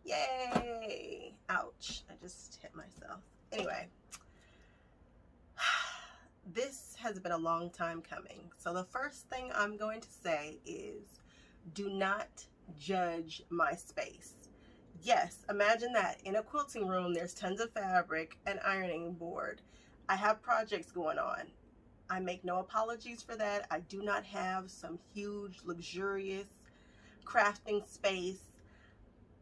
Yay! Ouch, I just hit myself. Anyway, this has been a long time coming. So the first thing I'm going to say is do not judge my space. Yes, imagine that. In a quilting room, there's tons of fabric, an ironing board. I have projects going on. I make no apologies for that. I do not have some huge, luxurious crafting space.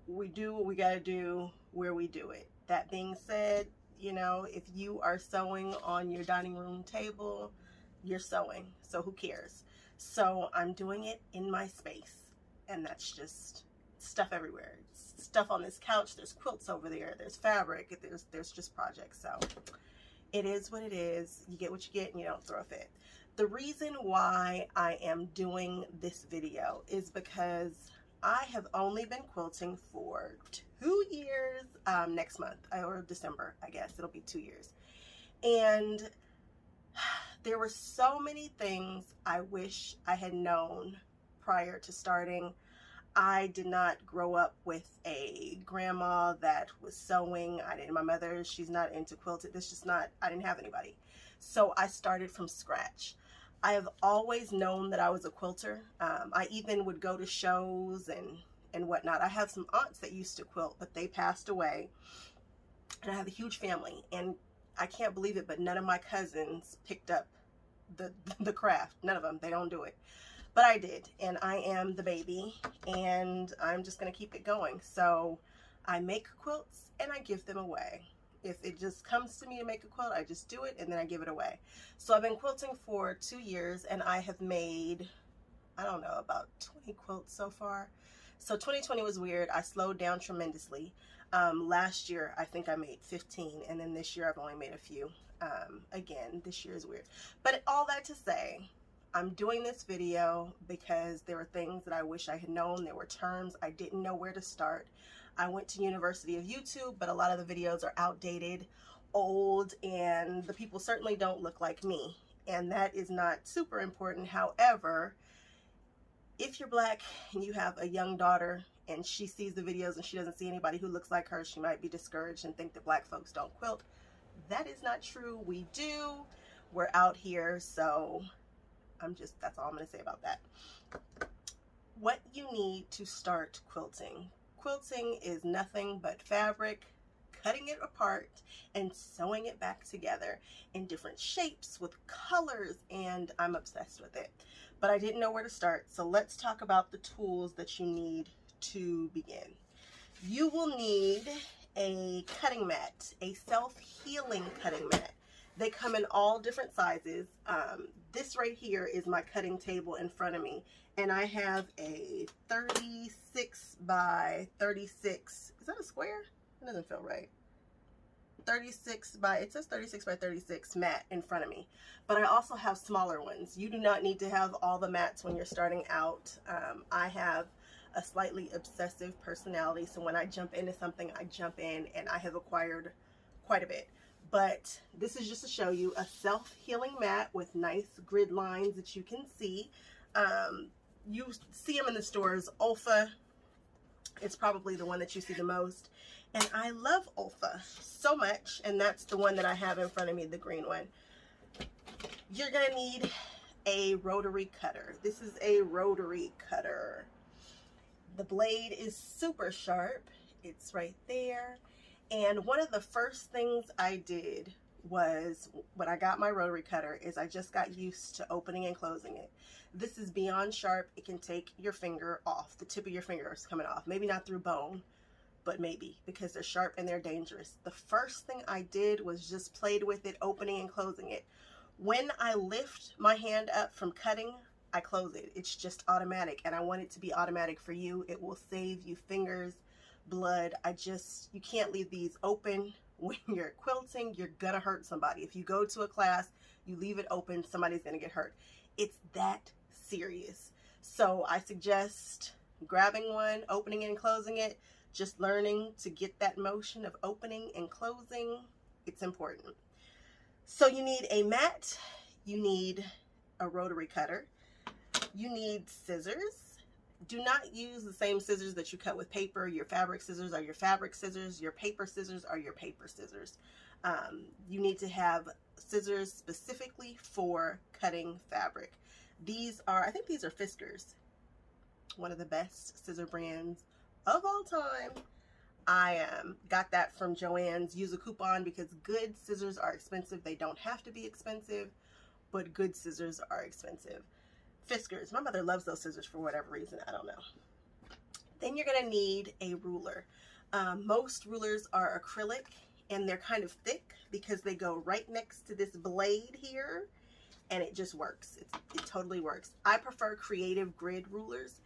We do what we gotta do where we do it. That being said, you know, if you are sewing on your dining room table, you're sewing, so who cares? So I'm doing it in my space, and that's just stuff everywhere. Stuff on this couch, there's quilts over there, there's fabric, there's just projects. So it is what it is. You get what you get and you don't throw a fit. The reason why I am doing this video is because I have only been quilting for 2 years. Next month, or December, I guess it'll be 2 years. And there were so many things I wish I had known prior to starting. I did not grow up with a grandma that was sewing. My mother, she's not into quilting. I didn't have anybody. So I started from scratch. I have always known that I was a quilter. I even would go to shows and whatnot. I have some aunts that used to quilt, but they passed away. And I have a huge family, and I can't believe it, but none of my cousins picked up the craft. None of them. They don't do it. But I did, and I am the baby, and I'm just going to keep it going. So I make quilts and I give them away. If it just comes to me to make a quilt, I just do it and then I give it away. So I've been quilting for 2 years, and I have made, I don't know, about 20 quilts so far. So 2020 was weird. I slowed down tremendously. Last year, I think I made 15, and then this year I've only made a few. Again, this year is weird. But all that to say, I'm doing this video because there were things that I wish I had known. There were terms I didn't know where to start. I went to University of YouTube, but a lot of the videos are outdated, old, and the people certainly don't look like me. And that is not super important. However, if you're Black and you have a young daughter and she sees the videos and she doesn't see anybody who looks like her, she might be discouraged and think that Black folks don't quilt. That is not true. We do. We're out here. So that's all I'm going to say about that. What you need to start quilting. Quilting is nothing but fabric, cutting it apart, and sewing it back together in different shapes with colors, and I'm obsessed with it. But I didn't know where to start, so let's talk about the tools that you need to begin. You will need a cutting mat, a self-healing cutting mat. They come in all different sizes. This right here is my cutting table in front of me, and I have a 36 by 36. Is that a square? It doesn't feel right. It says 36 by 36 mat in front of me. But I also have smaller ones. You do not need to have all the mats when you're starting out. I have a slightly obsessive personality, so when I jump into something, I jump in, and I have acquired quite a bit. But this is just to show you a self-healing mat with nice grid lines that you can see. You see them in the stores. Olfa, it's probably the one that you see the most. And I love Olfa so much, and that's the one that I have in front of me, the green one. You're gonna need a rotary cutter. This is a rotary cutter. The blade is super sharp. It's right there. And one of the first things I did was, when I got my rotary cutter, is I just got used to opening and closing it. This is beyond sharp. It can take your finger off. The tip of your finger is coming off. Maybe not through bone, but maybe, because they're sharp and they're dangerous. The first thing I did was just played with it, opening and closing it. When I lift my hand up from cutting, I close it. It's just automatic, and I want it to be automatic for you. It will save you fingers, blood. You can't leave these open when you're quilting. You're gonna hurt somebody. If you go to a class, you leave it open, somebody's gonna get hurt. It's that serious. So I suggest grabbing one, opening and closing it, just learning to get that motion of opening and closing. It's important. So you need a mat, you need a rotary cutter, you need scissors, Do not use the same scissors that you cut with paper. Your fabric scissors are your fabric scissors. Your paper scissors are your paper scissors. You need to have scissors specifically for cutting fabric. These are, I think these are Fiskars, one of the best scissor brands of all time. I got that from Joann's. Use a coupon because good scissors are expensive. They don't have to be expensive, but good scissors are expensive. Fiskars. My mother loves those scissors for whatever reason. I don't know. Then you're going to need a ruler. Most rulers are acrylic and they're kind of thick because they go right next to this blade here, and it just works. It totally works. I prefer creative grid rulers.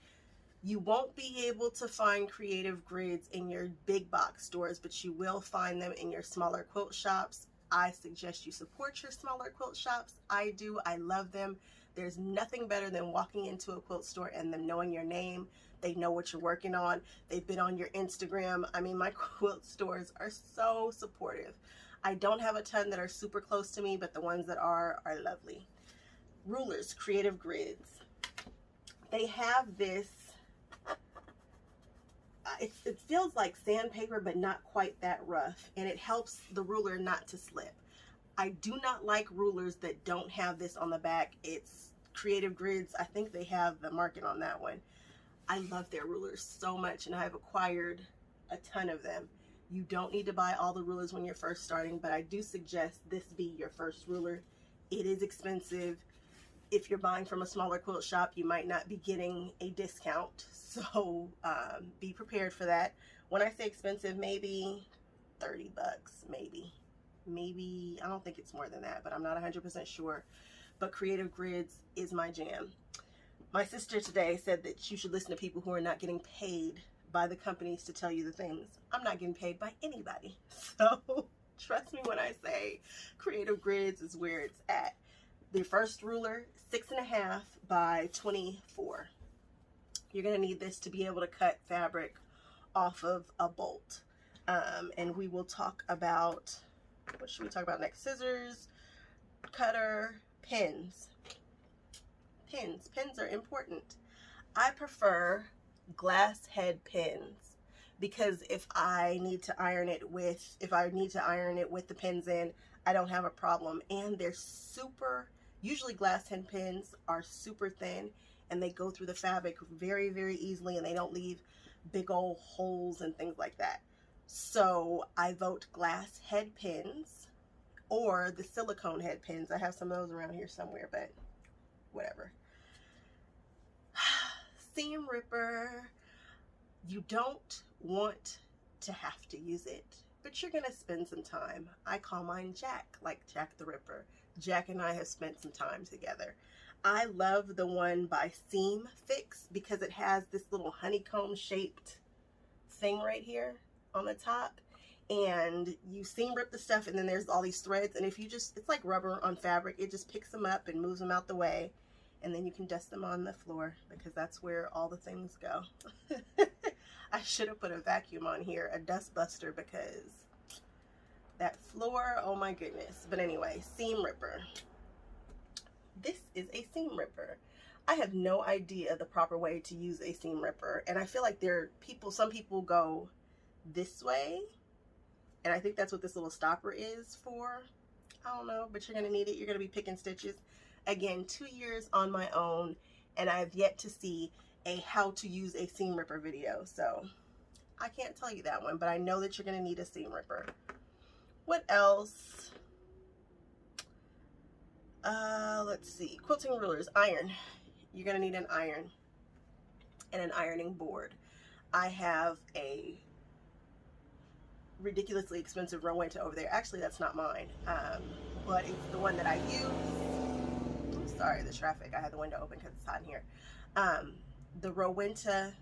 You won't be able to find creative grids in your big box stores, but you will find them in your smaller quilt shops. I suggest you support your smaller quilt shops. I do. I love them. There's nothing better than walking into a quilt store and them knowing your name. They know what you're working on. They've been on your Instagram. I mean, my quilt stores are so supportive. I don't have a ton that are super close to me, but the ones that are lovely. Rulers, creative grids. They have this, it feels like sandpaper, but not quite that rough, and it helps the ruler not to slip. I do not like rulers that don't have this on the back. It's Creative Grids. I think they have the marking on that one. I love their rulers so much, and I've acquired a ton of them. You don't need to buy all the rulers when you're first starting, but I do suggest this be your first ruler. It is expensive. If you're buying from a smaller quilt shop, you might not be getting a discount, so be prepared for that. When I say expensive, maybe 30 bucks, maybe, I don't think it's more than that, but I'm not 100% sure. But Creative Grids is my jam. My sister today said that you should listen to people who are not getting paid by the companies to tell you the things. I'm not getting paid by anybody, so trust me when I say Creative Grids is where it's at. The first ruler, 6.5 by 24. You're gonna need this to be able to cut fabric off of a bolt. And we will talk about, what should we talk about next? Scissors, cutter, pins. Pins are important. I prefer glass head pins because if I need to iron it with the pins in, I don't have a problem. And they're super, usually glass head pins are super thin and they go through the fabric very, very easily, and they don't leave big old holes and things like that. So I vote glass head pins or the silicone head pins. I have some of those around here somewhere, but whatever. Seam ripper. You don't want to have to use it, but you're gonna spend some time. I call mine Jack, like Jack the Ripper. Jack and I have spent some time together. I love the one by Seam Fix because it has this little honeycomb shaped thing right here on the top, and you seam rip the stuff, and then there's all these threads, and if you just, it's like rubber on fabric, it just picks them up and moves them out the way, and then you can dust them on the floor because that's where all the things go. I should have put a vacuum on here, a dust buster, because that floor, oh my goodness. But anyway, seam ripper. This is a seam ripper. I have no idea the proper way to use a seam ripper, and I feel like some people go this way, and I think that's what this little stopper is for. I don't know, but you're gonna need it. You're gonna be picking stitches. Again, 2 years on my own, and I've yet to see a how to use a seam ripper video, so I can't tell you that one, but I know that you're gonna need a seam ripper. What else? Let's see, quilting rulers, iron. You're gonna need an iron and an ironing board. I have a ridiculously expensive Rowenta over there. Actually, that's not mine, but it's the one that I use. I'm sorry, the traffic. I had the window open because it's hot in here. The Rowenta,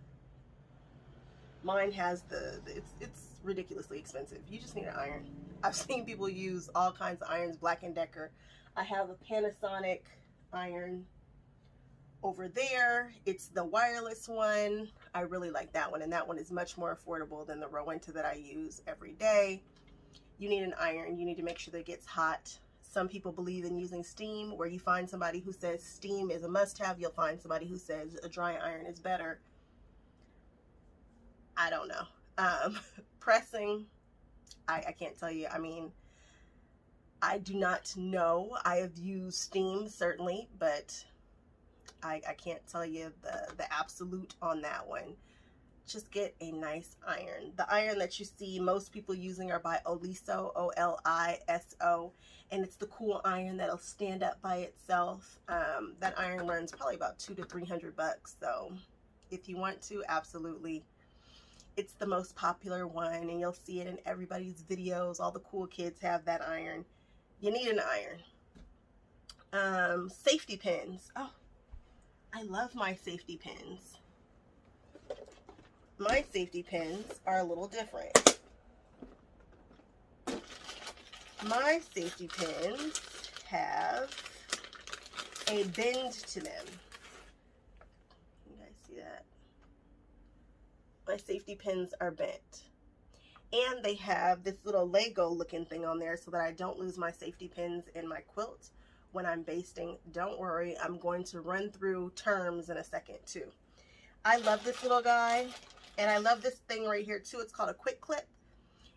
mine has it's ridiculously expensive. You just need an iron. I've seen people use all kinds of irons, Black & Decker. I have a Panasonic iron over there. It's the wireless one. I really like that one, and that one is much more affordable than the Rowenta that I use every day. You need an iron. You need to make sure that it gets hot. Some people believe in using steam. Where you find somebody who says steam is a must-have, you'll find somebody who says a dry iron is better. I don't know. Pressing, I can't tell you. I mean, I do not know. I have used steam certainly, but I can't tell you the absolute on that one. Just get a nice iron. The iron that you see most people using are by Oliso, O-L-I-S-O, and it's the cool iron that'll stand up by itself. That iron runs probably about $200 to $300, so if you want to, absolutely. It's the most popular one, and you'll see it in everybody's videos. All the cool kids have that iron. You need an iron. Safety pins. Oh, I love my safety pins. My safety pins are a little different. My safety pins have a bend to them. You guys see that? My safety pins are bent. And they have this little Lego looking thing on there so that I don't lose my safety pins in my quilt when I'm basting. Don't worry, I'm going to run through terms in a second too. I love this little guy, and I love this thing right here too. It's called a quick clip.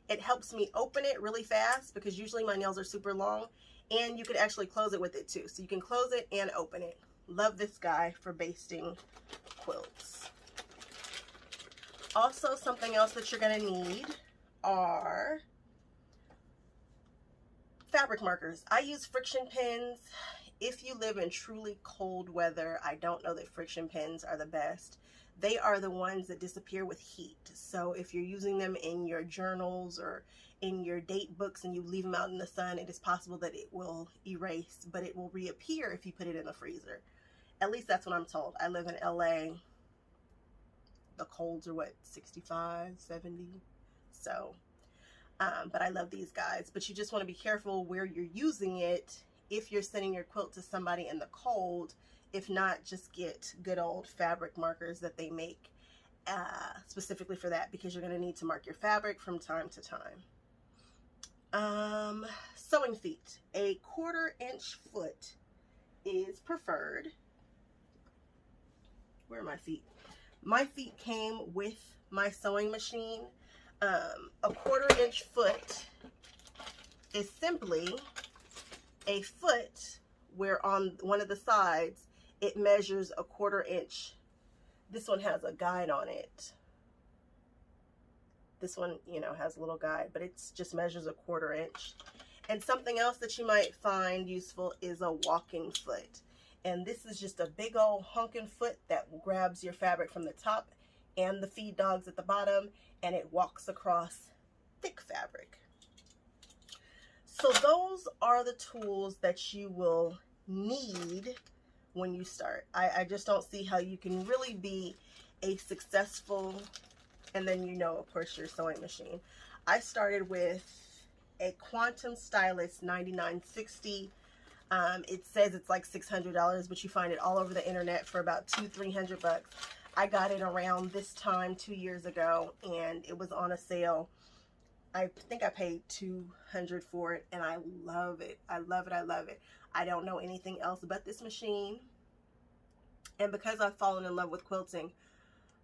It helps me open it really fast because usually my nails are super long, and you can actually close it with it too. So you can close it and open it. Love this guy for basting quilts. Also, something else that you're going to need are fabric markers. I use friction pins. If you live in truly cold weather, I don't know that friction pins are the best. They are the ones that disappear with heat. So if you're using them in your journals or in your date books and you leave them out in the sun, it is possible that it will erase, but it will reappear if you put it in the freezer. At least that's what I'm told. I live in LA. The colds are what, 65, 70? So, but I love these guys. But you just want to be careful where you're using it if you're sending your quilt to somebody in the cold. If not, just get good old fabric markers that they make specifically for that, because you're going to need to mark your fabric from time to time. Sewing feet. A 1/4 inch foot is preferred. Where are my feet? My feet came with my sewing machine. A 1/4 inch foot is simply a foot where on one of the sides it measures a 1/4 inch. This one has a guide on it. This one, you know, has a little guide, but it just measures a 1/4 inch. And something else that you might find useful is a walking foot. And this is just a big old honking foot that grabs your fabric from the top and the feed dogs at the bottom, and it walks across thick fabric. So those are the tools that you will need when you start. I just don't see how you can really be a successful, and then, you know, of course, your sewing machine. I started with a Quantum Stylus 9960. It says it's like $600, but you find it all over the internet for about $200-300. I got it around this time 2 years ago, and it was on a sale. I think I paid $200 for it, and I love it. I love it. I love it. I don't know anything else but this machine. And because I've fallen in love with quilting,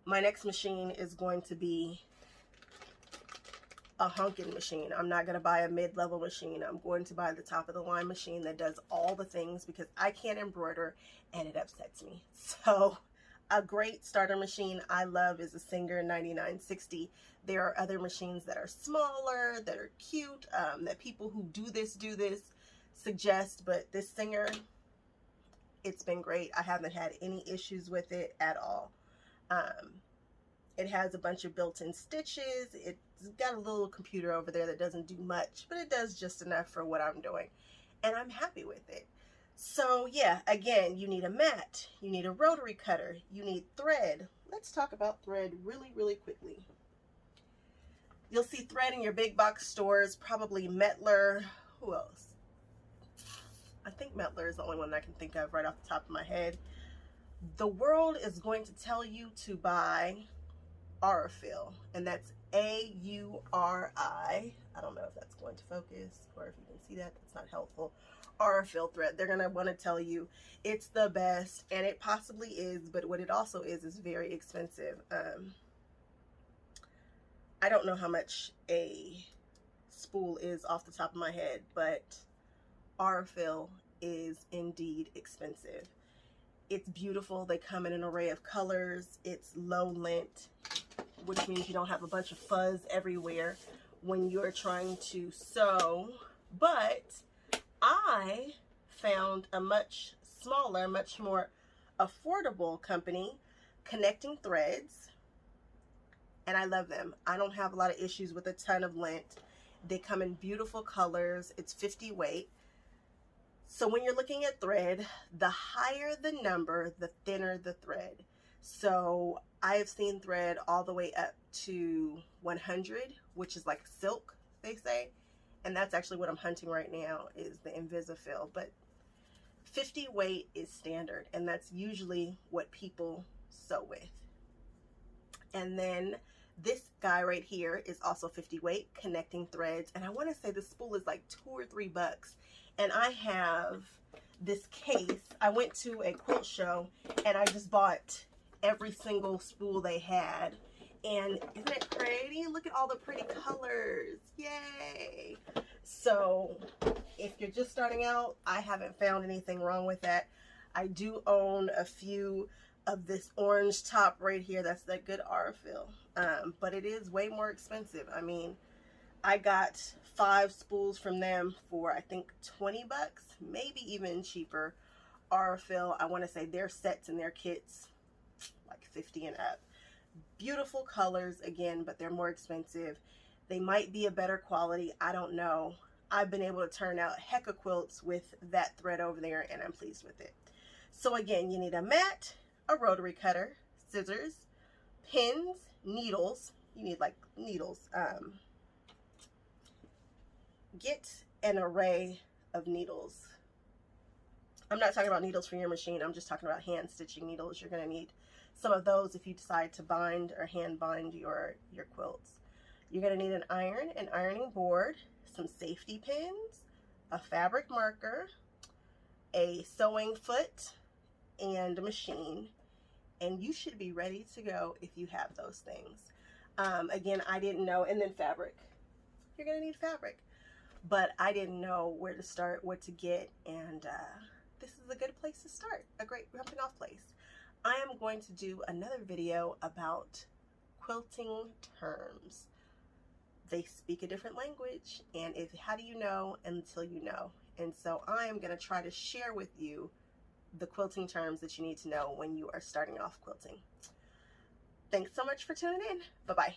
my next machine is going to be a honking machine. I'm not going to buy a mid-level machine. I'm going to buy the top of the line machine that does all the things, because I can't embroider and it upsets me. So a great starter machine I love is a Singer 9960. There are other machines that are smaller, that are cute, that people who do this suggest, but this Singer, it's been great. I haven't had any issues with it at all. It has a bunch of built-in stitches. It's got a little computer over there that doesn't do much, but it does just enough for what I'm doing, and I'm happy with it. So yeah, again, you need a mat, you need a rotary cutter, you need thread. Let's talk about thread really quickly. You'll see thread in your big box stores, probably Mettler. Who else? I think Mettler is the only one I can think of right off the top of my head. The world is going to tell you to buy Aurifil, and that's A-U-R-I. I don't know if that's going to focus or if you can see that. That's not helpful. Aurifil thread. They're going to want to tell you it's the best, and it possibly is, but what it also is very expensive. I don't know how much a spool is off the top of my head, but Aurifil is indeed expensive. It's beautiful. They come in an array of colors. It's low lint, which means you don't have a bunch of fuzz everywhere when you're trying to sew. But I found a much smaller, much more affordable company, Connecting Threads, and I love them. I don't have a lot of issues with a ton of lint. They come in beautiful colors. It's 50 weight. So when you're looking at thread, the higher the number, the thinner the thread. So I have seen thread all the way up to 100, which is like silk, they say. And that's actually what I'm hunting right now, is the Invisifil. But 50 weight is standard, and that's usually what people sew with. And then this guy right here is also 50 weight, Connecting Threads. And I want to say the spool is like $2 or $3. And I have this case. I went to a quilt show and I just bought every single spool they had. And isn't it pretty? Look at all the pretty colors. Yay! So if you're just starting out, I haven't found anything wrong with that. I do own a few of this orange top right here. That's that good Aurifil. But it is way more expensive. I mean, I got 5 spools from them for I think 20 bucks, maybe even cheaper. Aurifil, I want to say their sets and their kits like 50 and up. Beautiful colors again, but they're more expensive. They might be a better quality, I don't know. I've been able to turn out hecka quilts with that thread over there, and I'm pleased with it. So again, you need a mat, a rotary cutter, scissors, pins, needles. You need like needles. Get an array of needles. I'm not talking about needles for your machine. I'm just talking about hand stitching needles. You're going to need some of those if you decide to bind or hand bind your quilts. You're going to need an iron, an ironing board, some safety pins, a fabric marker, a sewing foot, and a machine. And you should be ready to go if you have those things. Again, I didn't know. And then fabric. You're going to need fabric. But I didn't know where to start, what to get, and this is a good place to start, a great jumping off place. I am going to do another video about quilting terms. They speak a different language, and how do you know until you know? And so I am going to try to share with you the quilting terms that you need to know when you are starting off quilting. Thanks so much for tuning in. Bye-bye.